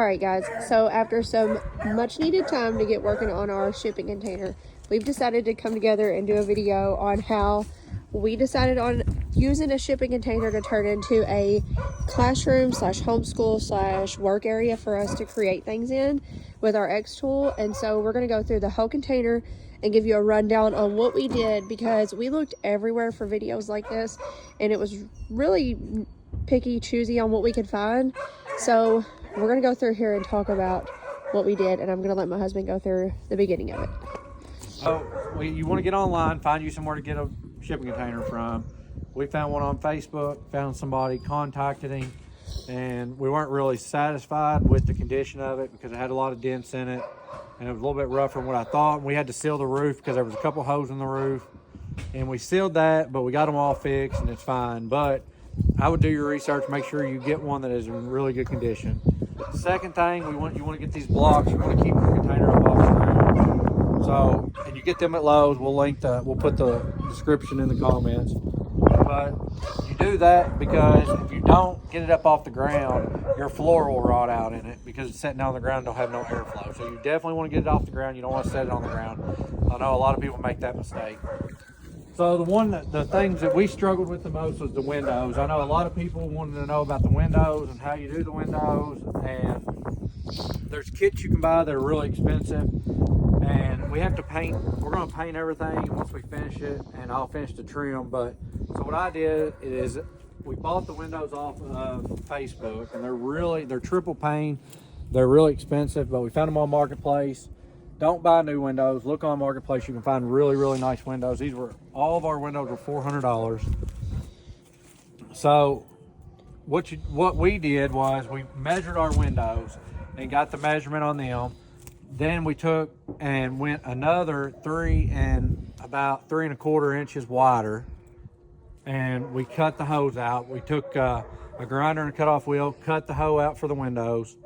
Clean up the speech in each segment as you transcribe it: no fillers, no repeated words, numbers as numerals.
Alright guys, so after some much needed time to get working on our shipping container, we've decided to come together and do a video on how we decided on using a shipping container to turn into a classroom slash homeschool slash work area for us to create things in with our X tool. And so we're going to go through the whole container and give you a rundown on what we did, because we looked everywhere for videos like this and it was really picky, choosy on what we could find. So we're going to go through here and talk about what we did, and I'm going to let my husband go through the beginning of it. So you want to get online, find you somewhere to get a shipping container from. We found one on Facebook, found somebody, contacted him, and we weren't really satisfied with the condition of it because it had a lot of dents in it and it was a little bit rougher than what I thought. We had to seal the roof because there was a couple holes in the roof, and we sealed that, but we got them all fixed and it's fine. But I would do your research, make sure you get one that is in really good condition. Second thing, you want to get these blocks. You want to keep your container up off the ground. So, and you get them at Lowe's. We'll put the description in the comments. But you do that because if you don't get it up off the ground, your floor will rot out in it because it's sitting on the ground, don't have no airflow. So you definitely want to get it off the ground. You don't want to set it on the ground. I know a lot of people make that mistake. So the things that we struggled with the most was the windows. I know a lot of people wanted to know about the windows and how you do the windows, and there's kits you can buy that are really expensive, and we have to paint. We're going to paint everything once we finish it, and I'll finish the trim. But so what I did is we bought the windows off of Facebook, and they're triple pane. They're really expensive, but we found them on Marketplace. Don't buy new windows. Look on Marketplace. You can find really, really nice windows. All of our windows were $400. So what we did was we measured our windows and got the measurement on them. Then we took and went another about 3 1/4 inches wider, and we cut the hose out. We took a grinder and a cutoff wheel, cut the hose out for the windows.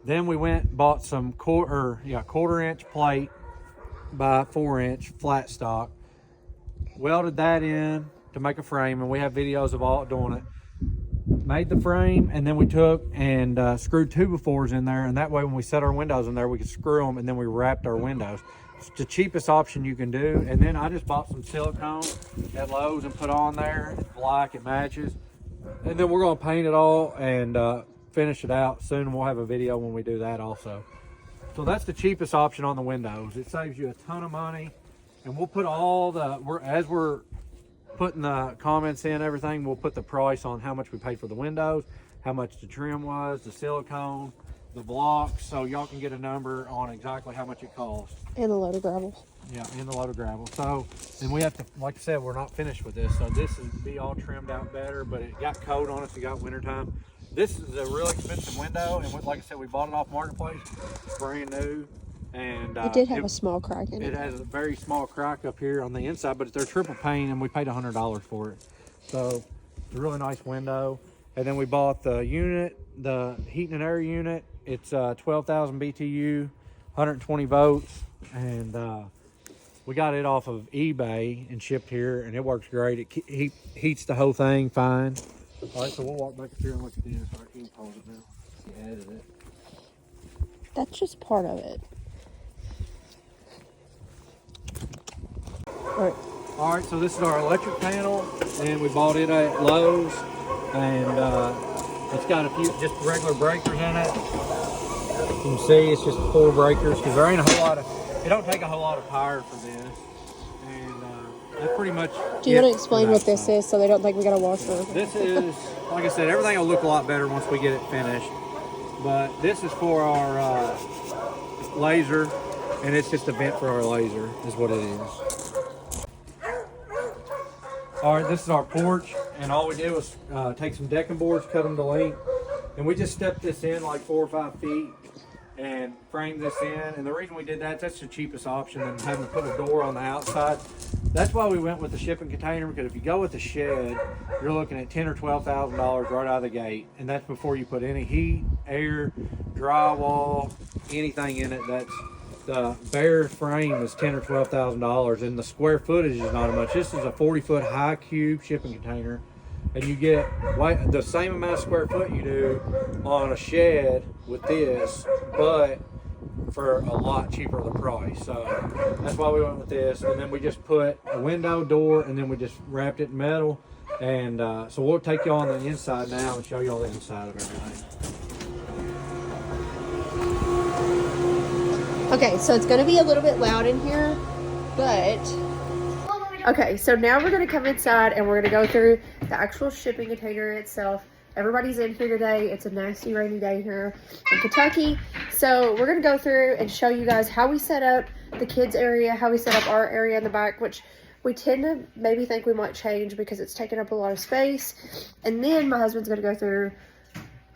Then we went and bought some quarter-inch plate by 4-inch flat stock. Welded that in to make a frame, and we have videos of all doing it. Made the frame, and then we took and screwed 2x4s in there, and that way when we set our windows in there, we could screw them, and then we wrapped our windows. It's the cheapest option you can do. And then I just bought some silicone at Lowe's and put on there. It's black, it matches. And then we're going to paint it all and finish it out soon. We'll have a video when we do that also. So that's the cheapest option on the windows. It saves you a ton of money, and we'll put as we're putting the comments in, everything, we'll put the price on how much we paid for the windows, how much the trim was, the silicone, the blocks, so y'all can get a number on exactly how much it costs. And the load of gravel. Yeah, and the load of gravel. So, and we have to, like I said, we're not finished with this, so this is be all trimmed out better, but it got cold on us. It got wintertime. This is a real expensive window, and like I said, we bought it off Marketplace, brand new, and it did have a small crack in it. It has a very small crack up here on the inside, but they're triple pane, and we paid $100 for it. So it's a really nice window. And then we bought the unit, the heating and air unit. It's 12,000 BTU, 120 volts, and we got it off of eBay and shipped here, and it works great. It heats the whole thing fine. All right, so we'll walk back up here and look at this. All right, you can pause it now. You added it. That's just part of it. All right, so this is our electric panel, and we bought it at Lowe's, and it's got a few just regular breakers in it. You can see it's just 4 breakers because there ain't a whole lot of, it don't take a whole lot of power for this. That's pretty much. Do you want to explain what this is so they don't think we got to wash it? This is, like I said, everything will look a lot better once we get it finished. But this is for our laser, and it's just a vent for our laser, is what it is. All right, this is our porch, and all we did was take some decking boards, cut them to length, and we just stepped this in like 4 or 5 feet and framed this in. And the reason we did that's the cheapest option than having to put a door on the outside. That's why we went with the shipping container, because if you go with the shed, you're looking at $10,000 or $12,000 right out of the gate, and that's before you put any heat, air, drywall, anything in it. That's the bare frame is $10,000 or $12,000, and the square footage is not much. This is a 40-foot high cube shipping container, and you get the same amount of square foot you do on a shed with this, but for a lot cheaper the price. So that's why we went with this. And then we just put a window, door, and then we just wrapped it in metal. And so we'll take you on the inside now and show you all the inside of everything. Okay, so it's going to be a little bit loud in here, but okay, so now we're going to come inside and we're going to go through the actual shipping container itself. Everybody's in here today. It's a nasty rainy day here in Kentucky. So we're going to go through and show you guys how we set up the kids area, how we set up our area in the back, which we tend to maybe think we might change because it's taking up a lot of space. And then my husband's going to go through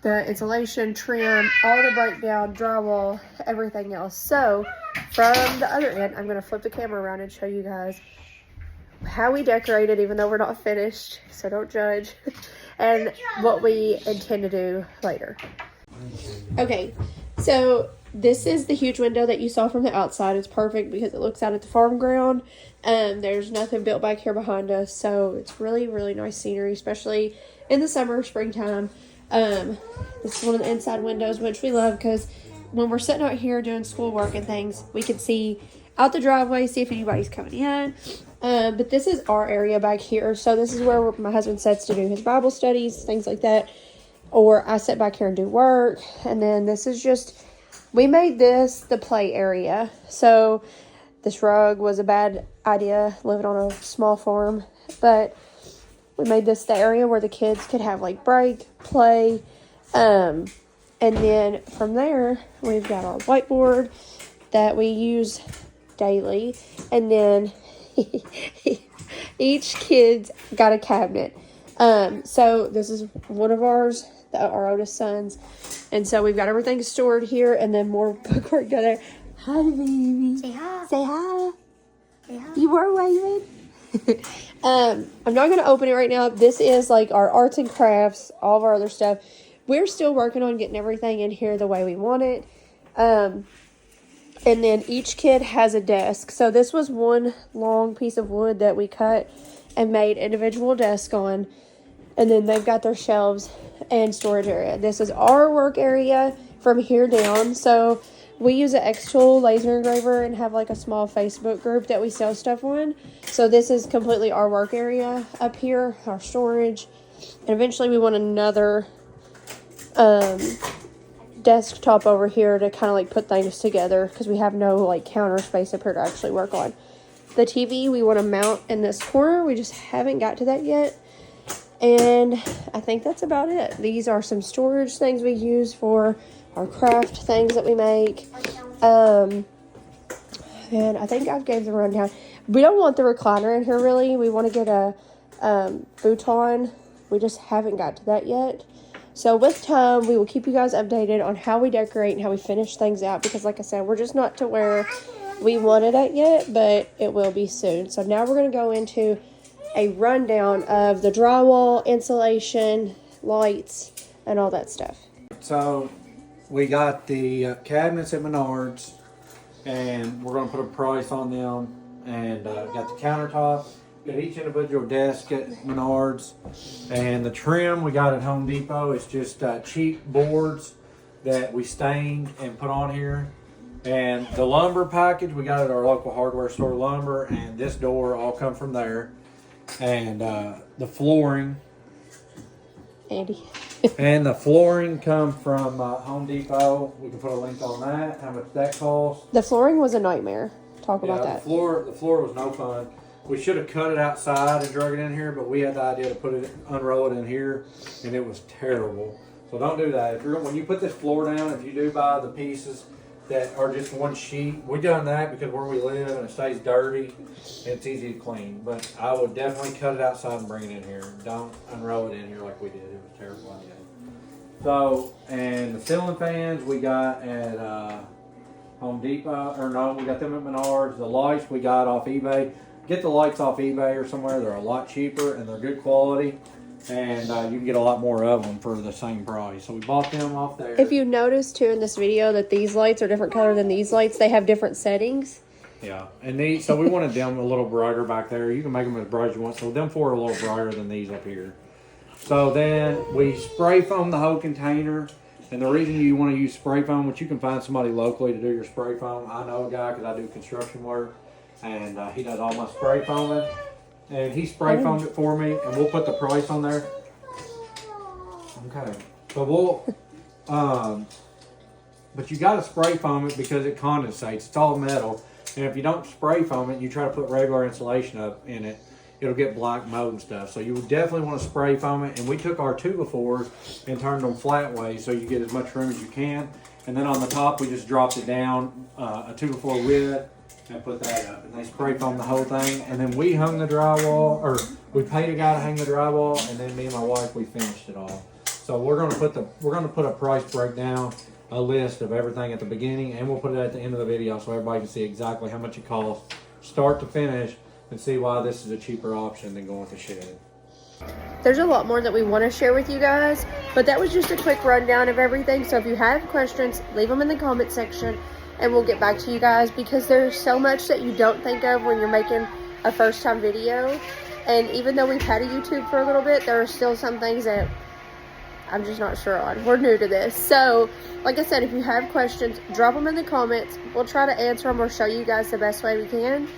the insulation, trim, all the breakdown, drywall, everything else. So from the other end, I'm going to flip the camera around and show you guys how we decorated, even though we're not finished, so don't judge, and what we intend to do later. Okay, so this is the huge window that you saw from the outside. It's perfect because it looks out at the farm ground. There's nothing built back here behind us, so it's really, really nice scenery, especially in the summer, springtime. This is one of the inside windows, which we love because when we're sitting out here doing schoolwork and things, we can see out the driveway, see if anybody's coming in. But this is our area back here. So this is where my husband sits to do his Bible studies, things like that. Or I sit back here and do work. And then this is just, we made this the play area. So this rug was a bad idea, living on a small farm. But we made this the area where the kids could have like break, play. And then from there, we've got our whiteboard that we use daily. And then each kid's got a cabinet. So this is one of ours, our oldest son's. And so we've got everything stored here and then more bookwork down there. Hi, baby. Say hi. Say hi. Say hi. You were waving. I'm not going to open it right now. This is like our arts and crafts, all of our other stuff. We're still working on getting everything in here the way we want it. And then each kid has a desk. So this was one long piece of wood that we cut and made individual desks on. And then they've got their shelves and storage area. This is our work area from here down. So we use an X-Tool laser engraver and have like a small Facebook group that we sell stuff on. So this is completely our work area up here, our storage. And eventually we want another desktop over here to kind of like put things together because we have no like counter space up here to actually work on. The TV we want to mount in this corner. We just haven't got to that yet. And I think that's about it. These are some storage things we use for our craft things that we make. And I think I gave the rundown. We don't want the recliner in here really. We want to get a futon. We just haven't got to that yet. So with time, we will keep you guys updated on how we decorate and how we finish things out. Because like I said, we're just not to where we want it at yet, but it will be soon. So now we're going to go into a rundown of the drywall, insulation, lights, and all that stuff. So we got the cabinets at Menards, and we're going to put a price on them. And got the countertop, got each individual desk at Menards, and the trim we got at Home Depot. It's just cheap boards that we stained and put on here. And the lumber package we got at our local hardware store, lumber, and this door all come from there. And the flooring. Andy. And the flooring come from Home Depot. We can put a link on that, how much that costs. The flooring was a nightmare. Talk about that. The floor was no fun. We should have cut it outside and drug it in here, but we had the idea to unroll it in here, and it was terrible. So don't do that. When you put this floor down, if you do buy the pieces that are just one sheet, we done that because where we live and it stays dirty, it's easy to clean. But I would definitely cut it outside and bring it in here. Don't unroll it in here like we did. It was a terrible idea. So, and the ceiling fans we got at Home Depot, or no, we got them at Menards. The lights we got off eBay. Get the lights off eBay or somewhere. They're a lot cheaper and they're good quality. And you can get a lot more of them for the same price. So we bought them off there. If you notice too in this video that these lights are different color than these lights, they have different settings. Yeah, and these, so we wanted them a little brighter back there. You can make them as bright as you want. So them four are a little brighter than these up here. So then we spray foam the whole container. And the reason you want to use spray foam, which you can find somebody locally to do your spray foam. I know a guy because I do construction work, and he does all my spray foaming. And he spray foamed it for me, and we'll put the price on there. Okay, so we'll, but you got to spray foam it because it condensates. It's all metal, and if you don't spray foam it, you try to put regular insulation up in it, it'll get black mold and stuff. So you definitely want to spray foam it. And we took our 2x4s and turned them flat ways so you get as much room as you can. And then on the top, we just dropped it down a 2x4 width and put that up. And they spray foamed the whole thing. And then we hung the drywall, or we paid a guy to hang the drywall, and then me and my wife, we finished it all. So we're gonna put a price breakdown, a list of everything at the beginning, and we'll put it at the end of the video so everybody can see exactly how much it costs, start to finish, and see why this is a cheaper option than going with the shed. There's a lot more that we want to share with you guys, but that was just a quick rundown of everything. So if you have questions, leave them in the comment section and we'll get back to you guys, because there's so much that you don't think of when you're making a first time video. And even though we've had a YouTube for a little bit, there are still some things that I'm just not sure on. We're new to this. So like I said, if you have questions, drop them in the comments. We'll try to answer them or show you guys the best way we can.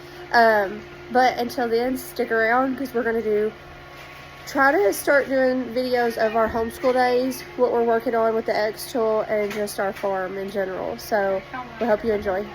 But until then, stick around, because we're going to try to start doing videos of our homeschool days, what we're working on with the X tool, and just our farm in general. So we hope you enjoy.